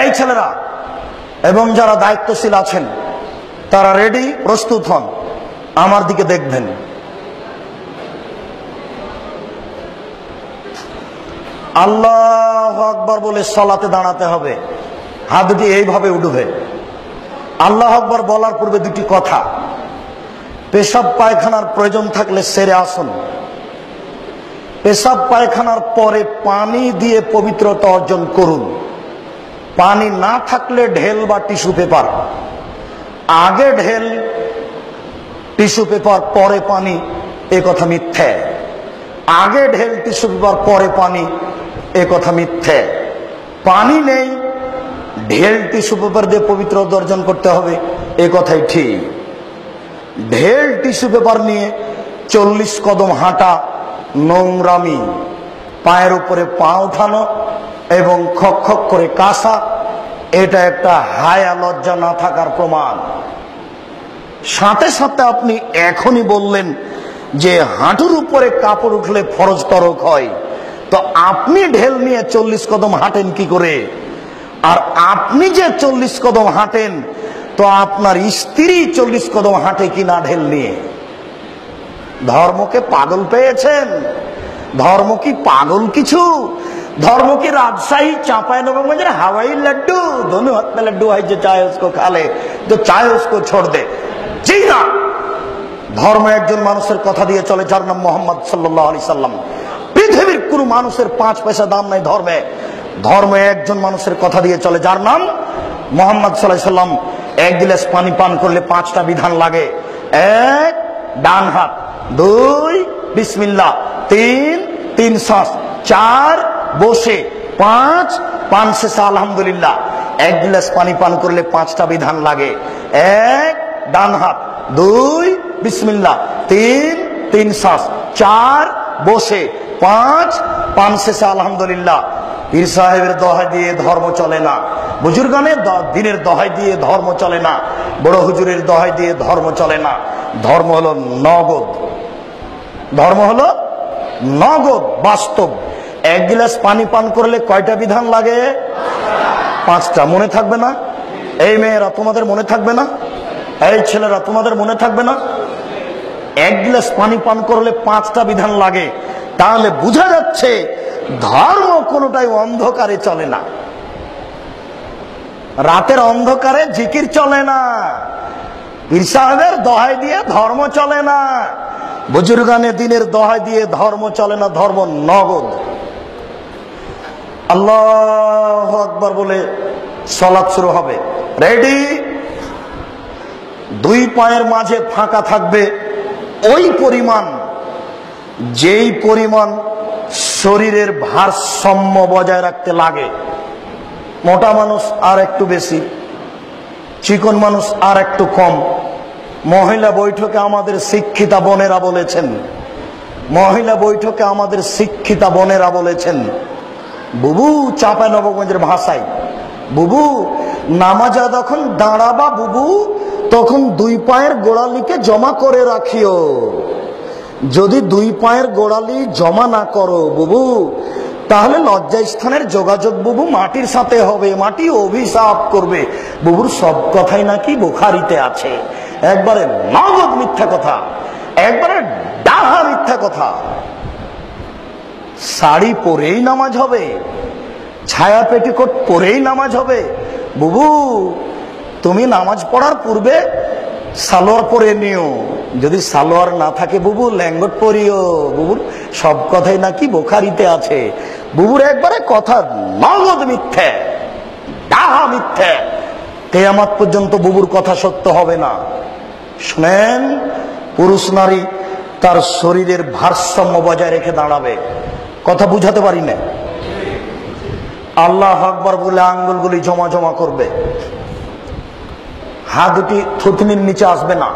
এই ছেলেরা এবং যারা দায়িত্বশীল আছেন তারা রেডি, প্রস্তুত হন, আমার দিকে দেখবেন। আল্লাহু আকবার বলে সালাতে দাঁড়াতে হবে। হাত দুটি এইভাবে উঠবে। আল্লাহু আকবার বলার পূর্বে দুটি কথা। পেশাব পায়খানার প্রয়োজন থাকলে সেরে আসুন। পেশাব পায়খানার পরে পানি দিয়ে পবিত্রতা অর্জন করুন। পানি না থাকলে ঢেল বা টিস্যু পেপার। আগে ঢেল, টিস্যু পেপার, পরে পানি, এ কথা মিথ্যে। আগে ঢেল, টিস্যু পেপার, পরে পানি, এ কথা মিথ্যে। পানি নেই, ঢেল টিস্যু পেপার দিয়ে পবিত্রতা অর্জন করতে হবে, এ কথাই ঠিক। ঢেল টিস্যু পেপার নিয়ে 40 কদম হাঁটা নোংরামি। পায়ের উপরে পা উঠানো এবং খক খক করে কাশা, এটা একটা হায়া লজ্জা না থাকার প্রমাণ। সাথে সাথে আপনি এখনই বললেন যে হাঁটুর উপরে কাপড় উঠলে ফরজ তরক হয়, তো আপনি ঢেল নিয়ে 40 কদম হাঁটেন কি করে? আর আপনি যে 40 কদম হাঁটেন, তো আপনার স্ত্রী 40 কদম হাঁটে কিনা ঢেল নিয়ে? ধর্মকে পাগল পেয়েছেন? ধর্ম কি পাগল কিছু? धर्म की राजशाही चांपाइनबाबगंज हवाई लड्डू दोनों हाथ में लड्डू है, जो चाहे उसको खा ले, जो चाहे उसको छोड़ दे। जी ना, धर्म एकजन मानुषेर कथा दिए चले जार नाम मोहम्मद सल्लल्लाहु अलैहि वसल्लम। पृथिवीर कोनो मानुषेर 5 पैसा दाम नहीं धर्मे। धर्म एकजन मानुषेर कथा दिए चले जार नाम मोहम्मद सल्लल्लाहु अलैहि वसल्लम। एक गिलास पानी पान करले 5टा विधान लागे। 1 डान हाथ, 2 बिस्मिल्लाह, 3 श्वास, 4 বসে, 5 শেষে আলহামদুলিল্লাহ। 1 गिलास পানি পান করলে 5টা বিধান লাগে। 1 ডান হাত, 2 বিসমিল্লাহ, 3 শ্বাস, 4 বসে, 5 শেষে আলহামদুলিল্লাহ। পীর সাহেবের দোহাই দিয়ে ধর্ম চলে না, বুজুর্গানের দিনের দোহাই দিয়ে ধর্ম চলে না, বড় হুজুরের দোহাই দিয়ে ধর্ম চলে না। ধর্ম হলো নগদ, ধর্ম হলো নগদ, বাস্তব। 1 गिलास পানি পান করলে কয়টা বিধান লাগে? 5টা। মনে থাকবে না? এই মেয়েরা তোমাদের মনে থাকবে না? এই ছেলেরা তোমাদের মনে থাকবে না? 1 गिलास পানি পান করলে 5টা বিধান লাগে। তাহলে বোঝা যাচ্ছে ধর্ম কোনটাই অন্ধকারে চলে না। রাতের অন্ধকারে জিকির চলে না, পীর সাহেবের দোহাই দিয়ে ধর্ম চলে না, বুজুর্গানে দিনের দোহাই দিয়ে ধর্ম চলে না। ধর্ম নগদ। আল্লাহু আকবার বলে সালাত শুরু হবে। রেডি? 2 পায়ের মাঝে ফাঁকা থাকবে ওই পরিমাণ, যেই পরিমাণ শরীরের ভারসাম্য বজায় রাখতে লাগে। মোটা মানুষ আর একটু বেশি, চিকন মানুষ আর একটু কম। মহিলা বৈঠকে আমাদের শিক্ষিতা বোনেরা বলেছেন, মহিলা বৈঠকে আমাদের শিক্ষিতা বোনেরা বলেছেন, বুবু, চাঁপাইনবাবগঞ্জের ভাষায়, বুবু নামাজা যখন দাঁড়াবা বুবু, তখন 2 পায়ের গোড়ালিকে জমা করে রাখিও। যদি 2 পায়ের গোড়ালি জমা না করো বুবু, তাহলে লজ্জা স্থানের যোগাযোগ বুবু মাটির সাথে হবে, মাটি অভিশাপ করবে। বুবুর সব কথাই নাকি বুখারীতে আছে। একবারে নগদ মিথ্যা কথা, একবারে ডাহা মিথ্যা কথা। শাড়ি পরেই নামাজ হবে, ছায়া পেটিকোট পরেই নামাজ হবে। বুবু তুমি নামাজ পড়ার পূর্বে সালোয়ার পরে নিও, যদি সালোয়ার না থাকে বুবু ল্যাঙ্গট পরিও। বুবুর সব কথাই নাকি বুখারীতে আছে। বুবুর একবারে কথা নগদ মিথ্যে, ডাহা মিথ্যে। কিয়ামত পর্যন্ত বুবুর কথা সত্য হবে না। শুনেন, পুরুষ নারী তার শরীরের ভারসাম্য বজায় রেখে দাঁড়াবে। কথা বুঝাতে পারি না? আল্লাহু আকবার বলে আঙ্গুলগুলি জমা জমা করবে। হাত দুটি থুতনির নিচে আসবে না,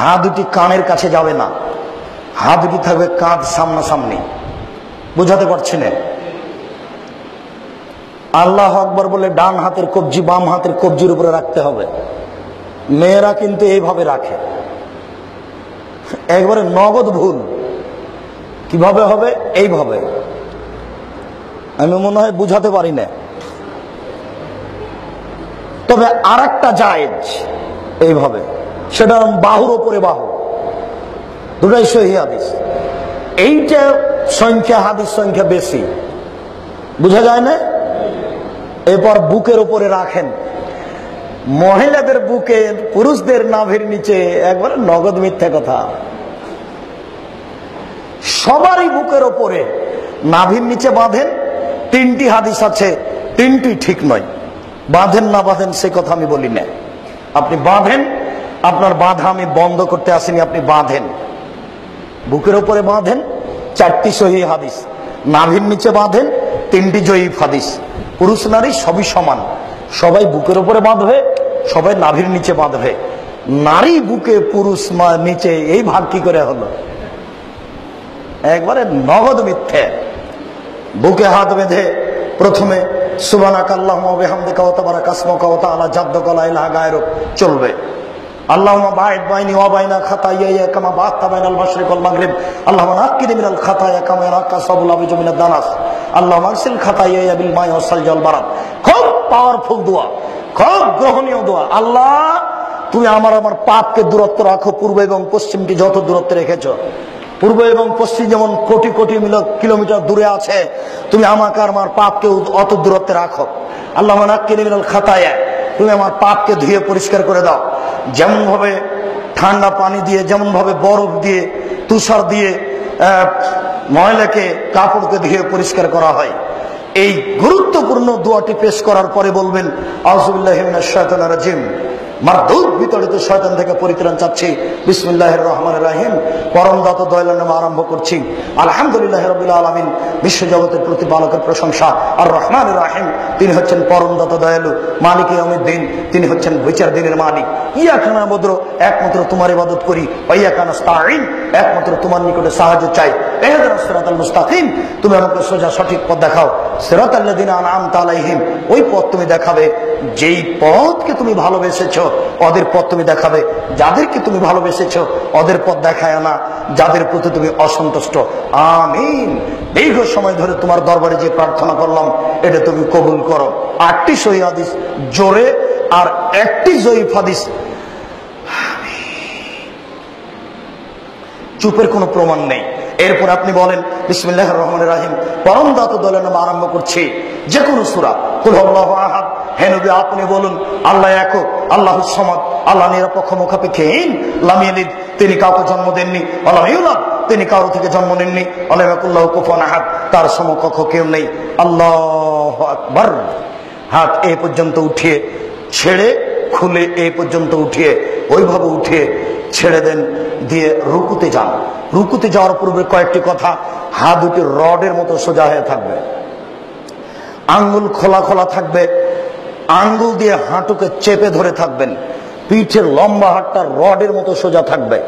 হাত দুটি কানের কাছে যাবে না, হাত দুটি থাকবে কাঁধ সামনাসামনি। বুঝাতে পারছি না? আল্লাহু আকবার বলে ডান হাতের কবজি বাম হাতের কবজির উপরে রাখতে হবে। মেয়েরা কিন্তু এইভাবে রাখে, একবারে নগদ ভুল। কিভাবে হবে? এইভাবে। আমি মনে হয় বুঝাতে পারি না। তবে আর একটা জায়েজ এইভাবে, সেটা বাহুর ওপরে বাহু, দুটাই সহিহ হাদিস। এইটা সংখ্যা, হাদিস সংখ্যা বেশি, বুঝা যায় না? এরপর বুকের উপরে রাখেন, মহিলাদের বুকে, পুরুষদের নাভির নিচে, একবারে নগদ মিথ্যা কথা। সবারই বুকের ওপরে, নাভির নিচে বাঁধেন। তিনটি হাদিস আছে, তিনটি ঠিক নয়। বাঁধেন না বাঁধেন সে কথা আমি বলি না, আপনি বাঁধেন। আপনার বাঁধা আমি বন্ধ করতে আসিনি, আপনি বাঁধেন, বুকের ওপরে বাঁধেন। চারটি সহিহ হাদিস। নাভির নিচে বাঁধেন, তিনটি জয়ীফ হাদিস। পুরুষ নারী সবই সমান, সবাই বুকের ওপরে বাঁধবে, সবাই নাভির নিচে বাঁধবে। নারী বুকে, পুরুষ নিচে, এই ভাগ কি করে হলো? একবারে নগদ মিথ্যে। বুকে হাত বেঁধে প্রথমে সুবহানাকা আল্লাহুম্মা ওয়া বিহামদিকা ওয়া তাবারাকা ইসমুকা ওয়া তাআলা জাদ্দুকা লা ইলাহা গায়রুক চলবে। আল্লাহুম্মা বা'id বাইনি ওয়া বাইনা খাতায়ায়া কামা বা'আতা বাইনাল মাশরিক ওয়াল মাগরিব। আল্লাহুম্মা নাক্কিনি মিনাল খাতায়া কামা ইয়ানাক্কা সাবুল আবিজু মিনাদ দানাস। আল্লাহুম্মা আগসিল খাতায়ায়া বিল মাই ওয়াস সালজি ওয়াল বারাদ। খুব পাওয়ারফুল দোয়া, খুব গ্রহণীয় দোয়া। আল্লাহ, তুমি আমার পাপকে দূরত্ব রাখো, পূর্ব এবং পশ্চিমকে যত দূরত্বে রেখেছো। পূর্ব এবং পশ্চিম যেমন কোটি কোটি কিলোমিটার দূরে আছে, তুমি আমাকে আর আমার পাপকে অত দূরত্বে রাখো। আল্লাহুম্মা নাক্কিনি মিনাল খাতায়া, তুমি আমার পাপকে ধুয়ে পরিষ্কার করে দাও। যেমন ভাবে ঠান্ডা পানি দিয়ে, যেমন ভাবে বরফ দিয়ে, তুষার দিয়ে ময়লাকে, কাপড়কে ধুয়ে পরিষ্কার করা হয়। এই গুরুত্বপূর্ণ দোয়াটি পেশ করার পরে বলবেন আউযুবিল্লাহি মিনাশ শাইতানির রাজিম, মারদুদ বিতাড়িত শয়তান থেকে পরিত্রাণ চাচ্ছি। বিসমিল্লাহির রহমানির রহিম, পরম দাতা দয়ালুর নামে আরম্ভ করছি। আলহামদুলিল্লাহি রাব্বিল আলামিন, বিশ্বজগতের প্রতিপালকের প্রশংসা। আর রহমানির রহিম, তিনি হচ্ছেন পরম দাতা দয়ালু। মালিক ইয়াউমিদ্দিন, তিনি হচ্ছেন বিচার দিনের মালিক। ইয়াকা না'বুদু, একমাত্র তোমার ইবাদত করি। ওয়া ইয়াকা নাস্তাঈন, একমাত্র তোমার নিকটে সাহায্য চাই। ইহদিনাস সিরাতাল মুস্তাকিম, তুমি আমাকে সোজা সঠিক পথ দেখাও। সিরাতাল্লাযিনা আন'আমতা আলাইহিম, ওই পথ তুমি দেখাবে যেই পথকে তুমি ভালোবেসেছো, ওদের পথ তুমি দেখাবে। যাদেরকে তুমি ভালোবেসেছো ওদের পথ দেখায় না, যাদের প্রতি তুমি অসন্তুষ্ট। আমিন। দীর্ঘ সময় ধরে তোমার দরবারে যে প্রার্থনা করলাম, এটা তুমি কবুল করো। 8টি সহিহ হাদিস জোরে, আর 1টি জয়ীফ হাদিস। চুপের কোনো প্রমাণ নেই। এরপর আপনি বলেন বিসমিল্লাহির রহমানির রহিম, পরম দাতা দয়ালুর নামে আরম্ভ করছি। যে কোনো সূরা, কুল হুয়াল্লাহু আহাদ। হে নবী, আপনি বলুন আল্লাহ একক, আল্লাহুস সামাদ, আল্লাহ নিরপেক্ষ মুখাপেক্ষীহীন। লাম ইয়ালিদ, তিনি কাউকে জন্ম দেননি। ওয়া লাম ইউলাদ, তিনি কারো থেকে জন্ম নেননি। ওয়া লাম ইয়াকুল লাহু কুফুয়ান আহাদ, তার সমকক্ষ কেউ নেই। আল্লাহু আকবার। হাত এই পর্যন্ত উঠিয়ে, ছেড়ে খুলে এই পর্যন্ত উঠিয়ে, ওইভাবে উঠিয়ে ছেড়ে দেন, দিয়ে রুকুতে যান। রুকুতে যাওয়ার পূর্বে কয়েকটি কথা। হাত দুটি রডের মতো সোজা হয়ে থাকবে, আঙ্গুল খোলা খোলা থাকবে, আঙ্গুল দিয়ে হাঁটুকে চেপে ধরে থাকবেন। পিঠের লম্বা হাতটা রডের মতো সোজা থাকবে।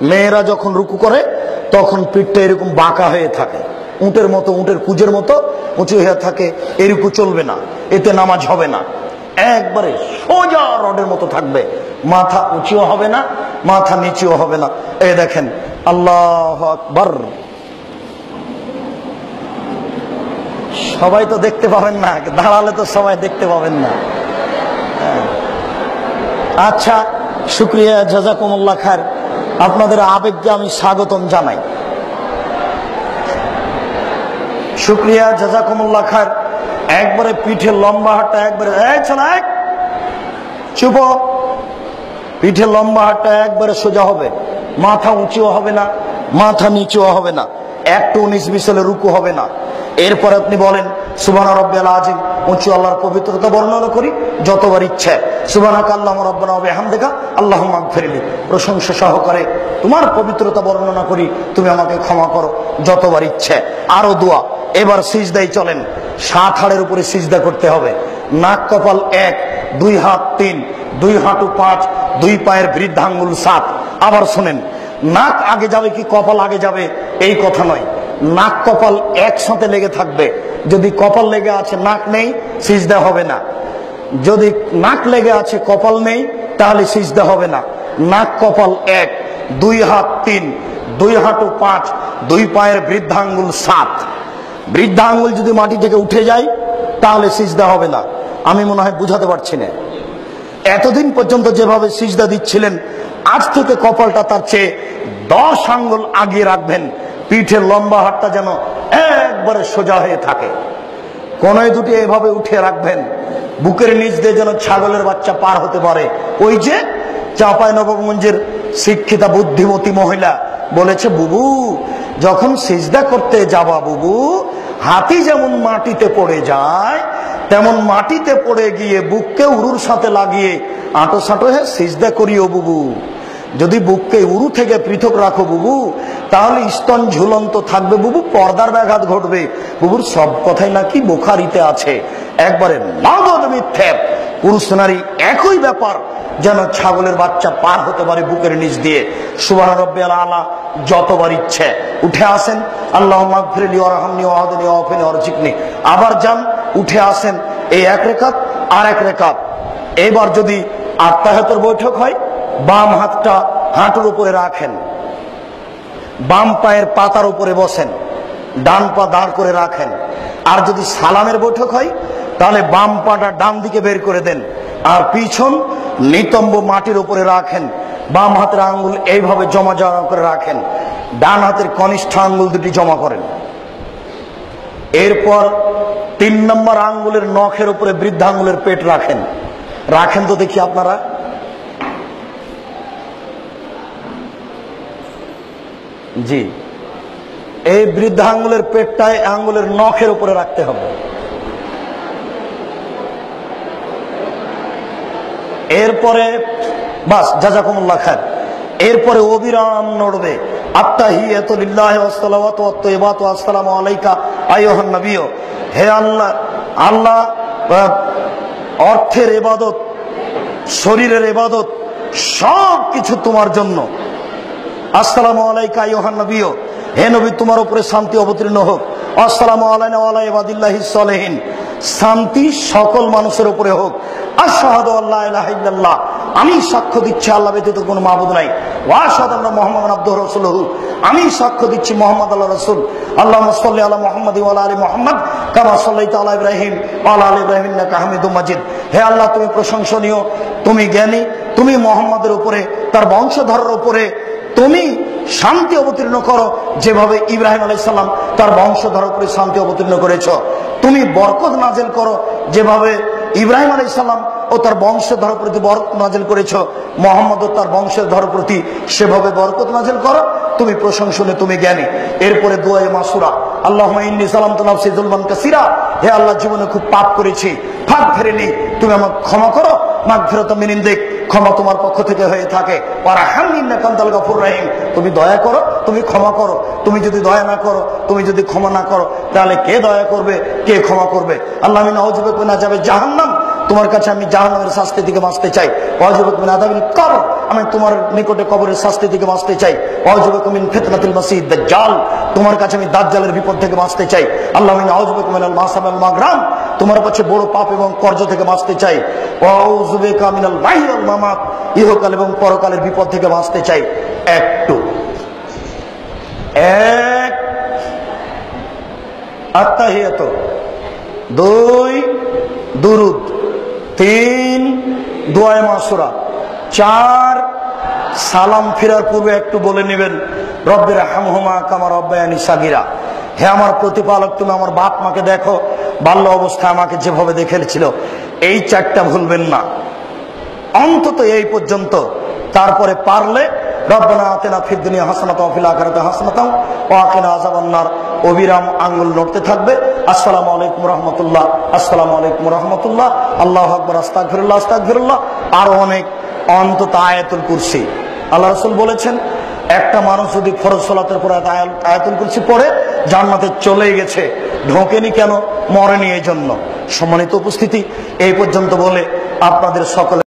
মেয়েরা যখন রুকু করে তখন পিঠটা এরকম বাঁকা হয়ে থাকে, উটের মতো, উটের কুজের মতো উঁচু হয়ে থাকে। এরকম চলবে না, এতে নামাজ হবে না। একবারে সোজা রডের মতো থাকবে, মাথা উঁচুও হবে না, মাথা নিচুও হবে না। এই দেখেন, আল্লাহু আকবার। সবাই তো দেখতে পাবেন না, দাঁড়ালে তো সবাই দেখতে পাবেন না। আচ্ছা, শুকরিয়া, জাযাকুমুল্লাহ খায়ের। আপনাদের আবেগকে আমি স্বাগতম জানাই। শুকরিয়া, জাযাকুমুল্লাহ খায়ের। একবারে পিঠের লম্বা হাতটা একবারে, চুপ। পিঠের লম্বা হাতটা একবারে সোজা হবে, মাথা উঁচুও হবে না, মাথা নিচুও হবে না, একটু 19-20 হলে রুকু হবে না। এরপর আপনি বলেন সুবহান রাব্বিয়াল আযীম, উঁচু আল্লাহর পবিত্রতা বর্ণনা করি যতবার ইচ্ছে। সুবহানাকা আল্লাহুম্মা রাব্বানা ওয়া বিহামদিকা আল্লাহুম্মা আগফিরলি, প্রশংসা সহকারে তোমার পবিত্রতা বর্ণনা করি, তুমি আমাকে ক্ষমা করো, যতবার ইচ্ছে। আরো দোয়া। এবার সিজদায় চলেন। 7 হাড়ের উপরে সিজদা করতে হবে। নাক কপাল 1, 2 হাত 3, 2 হাঁটু 5, 2 পায়ের বৃদ্ধাঙ্গুল 7। আবার শোনেন, নাক আগে যাবে কি কপাল আগে যাবে এই কথা নয়, নাক কপাল একসাথে লেগে থাকবে। যদি কপাল লেগে আছে নাক নেই, সিজদা হবে না। যদি নাক লেগে আছে কপাল নেই, তাহলে সিজদা হবে না। নাক কপাল 1, 2 হাত 3, 2 হাঁটু 5, 2 পায়ের বৃদ্ধাঙ্গুল 7। বৃদ্ধাঙ্গুল যদি মাটি থেকে উঠে যায় তাহলে সিজদা হবে না। আমি মনে হয় বুঝাতে পারছি না। এতদিন পর্যন্ত যেভাবে সিজদা দিচ্ছিলেন, আজ থেকে কপালটা তার চেয়ে 10 আঙ্গুল আগিয়ে রাখবেন। পিঠের লম্বা হাতটা যেন একবারে সোজা হয়ে থাকে, কোনোই দুটি এভাবে উঠিয়ে রাখবেন। বুকের নিচ দিয়ে যেন ছাগলের বাচ্চা পার হতে পারে। ওই যে চাঁপাইনবাবগঞ্জের শিক্ষিতা বুদ্ধিমতী মহিলা বলেছে, বুবু যখন সিজদা করতে যাবা বুবু, হাতি যেমন মাটিতে পড়ে যায় তেমন মাটিতে পড়ে গিয়ে বুককে উরুর সাথে লাগিয়ে আঁটো সাঁটো হয়ে সিজদা করিও বুবু। যদি বুককে উরু থেকে পৃথক রাখো বুবু, তাহলে স্তন ঝুলন্ত থাকবে বুবু, পর্দার ব্যাঘাত ঘটবে বুবুর। সব কথাই নাকি বুখারীতে আছে, একবারে নগদ মিথ্যে। পুরুষ নারী একই ব্যাপার, যেন ছাগলের বাচ্চা পার হতে পারে বুকের নিচ দিয়ে। সুবহান রাব্বিয়াল আলা যতবার ইচ্ছে উঠে আসেন, আল্লাহুম্মা আগফিরলি ওয়ারহামনি ওয়াহদিনি ওয়াফিনি ওয়ারজিকনি। আবার যান, উঠে আসেন, এই এক রেখাত আর এক রেখাত। এবার যদি আত্তাহিয়াতের বৈঠক হয়, বাম হাতটা হাঁটুর উপরে রাখেন, বাম পায়ের পাতার উপরে বসেন, ডান পা দাঁড় করে রাখেন। আর যদি সালামের বৈঠক হয়, তাহলে বাম পাটা ডান দিকে বের করে দেন, আর পিছন নিতম্ব মাটির উপরে রাখেন। বাম হাতের আঙ্গুল এইভাবে জমা জমা করে রাখেন, ডান হাতের কনিষ্ঠ আঙ্গুল দুটি জমা করেন। এরপর 3 নম্বর আঙ্গুলের নখের উপরে বৃদ্ধাঙ্গুলের পেট রাখেন। রাখেন তো দেখি আপনারা। জি, এই বৃদ্ধাঙ্গুলের পেটটায় আঙ্গুলের নখের উপরে রাখতে হবে। এরপরে বাস, জাযাকুমুল্লাহ খায়র। এরপরে অবিরাম নড়বে। আত্তাহিয়াতু লিল্লাহি ওয়াস সালাওয়াতু ওয়াত তাইয়্যিবাতু আসসালামু আলাইকা আইয়ুহান নবিয়্য। হে আল্লাহ, আল্লাহ অর্থের ইবাদত, শরীরের ইবাদত সব কিছু তোমার জন্য। আসসালামু আলাইকা আইয়ুহান নবিয়্য, হে নবী তোমার উপরে শান্তি অবতীর্ণ হোক। আসসালামু আলাইনা ওয়া আলা ইবাদিল্লাহিস সালিহিন, শান্তি সকল মানুষের উপরে হোক। আশহাদু আল্লা ইলাহা ইল্লাল্লাহ, আমি সাক্ষ্য দিচ্ছি আল্লাহ ব্যতীত কোনো মাবুদ নাই। ওয়া আশহাদু আন্না মুহাম্মাদান আবদুহু ওয়া রাসূলুহু, আমি সাক্ষ্য দিচ্ছি মুহাম্মদ আল্লাহর রাসূল। আল্লাহুম্মা সাল্লি আলা মুহাম্মাদ ওয়া আলা আলি মুহাম্মাদ কামা সাল্লাইতা আলা ইব্রাহিম ওয়া আলা আলি ইব্রাহিম ইন্নাকা হামিদুম মাজিদ। হে আল্লাহ তুমি প্রশংসনীয়, তুমি জ্ঞানী, তুমি মুহাম্মাদের উপরে তার বংশধরের উপরে তুমি শান্তি অবতীর্ণ করো, যেভাবে ইব্রাহিম আলাইহিস সালাম তার বংশধরের উপরে শান্তি অবতীর্ণ করেছো। তুমি বরকত নাযিল করো, যেভাবে ইব্রাহিম আলাইহিস সালাম ও তার বংশধর প্রতি বরকত নাযিল করেছো, মুহাম্মদ ও তার বংশধর প্রতি সেভাবে বরকত নাযিল করো। তুমি প্রশংসনীয়, তুমি জ্ঞানী। এরপরে দোয়ায়ে মাসুরা, আল্লাহুম্মা ইন্নী যালামতু নাফসি যুলমান কাসীরা, হে আল্লাহ জীবনে খুব পাপ করেছি, ফাগফিরলি, তুমি আমাকে ক্ষমা করো। মাগফিরাতাম মিন ইনদিক, ক্ষমা তোমার পক্ষ থেকে হয়ে থাকে। ওয়ারহামনি ইন্নাকা আনতাল গাফুরুর রহিম, তুমি দয়া করো, তুমি ক্ষমা করো। তুমি যদি দয়া না করো, তুমি যদি ক্ষমা না করো, তাহলে কে দয়া করবে, কে ক্ষমা করবে? আল্লাহ আমি নাউযু বিকা মিন আযাবি জাহান্নাম, তোমার কাছে আমি জাহান্নামের শাস্তি থেকে বাঁচতে চাই। ওয়াউযু বিকা মিন আযাবিল কবর, আমি তোমার নিকটে কবরের শাস্তি থেকে বাঁচতে চাই। ওয়াউযু বিকা মিন ফিতনাতিল মাসিহিদ দাজ্জাল, তোমার কাছে আমি দাজ্জালের বিপদ থেকে বাঁচতে চাই। আল্লাহ আমি নাউযু বিকা মিনাল মাসাম ওয়াল মাগরাম, তোমার কাছে বড় পাপ এবং কর্জ থেকে বাঁচতে চাই। ওয়াউযু বিকা মিনাল মাহি ওয়াল মামাত, ইহকাল এবং পরকালের বিপদ থেকে বাঁচতে চাই। একটু এক আত্তাহিয়াতু, 2 দুরুদ, 3 দোয়ায়ে মাসুরা, 4 সালাম ফেরার পূর্বে একটু বলে নেবেন রব্বির হামহুমা কামা রাব্বায়ানি সাগীরা, হে আমার প্রতিপালক তুমি আমার বাপ মাকে দেখো বাল্য অবস্থায় আমাকে যেভাবে দেখেছিল। এই 4টা ভুলবেন না, অন্তত এই পর্যন্ত। তারপরে পারলে রব্বানা আতিনা ফিদ দুনিয়া হাসানাতাও ওয়া ফিল আখিরাতি হাসানাতাও ওয়া কিনা আযাবান নার, অবিরাম আঙ্গুল নড়তে থাকবে। আসসালামু আলাইকুম রাহমাতুল্লাহ, আসসালামু আলাইকুম রাহমাতুল্লাহ, আল্লাহু আকবার, আস্তাগফিরুল্লাহ, আস্তাগফিরুল্লাহ। আর অনেক, অন্তত আয়াতুল কুরসি। আল্লাহ রাসূল বলেছেন, একটা মানুষ যদি ফরজ সালাতের পর আয়াতুল কুরসি পড়ে, জান্নাতে চলে গেছে। ঢোকেনি কেন? মরেনি এই জন্য। সম্মানিত উপস্থিতি, এই পর্যন্ত বলে আপনাদের সকলে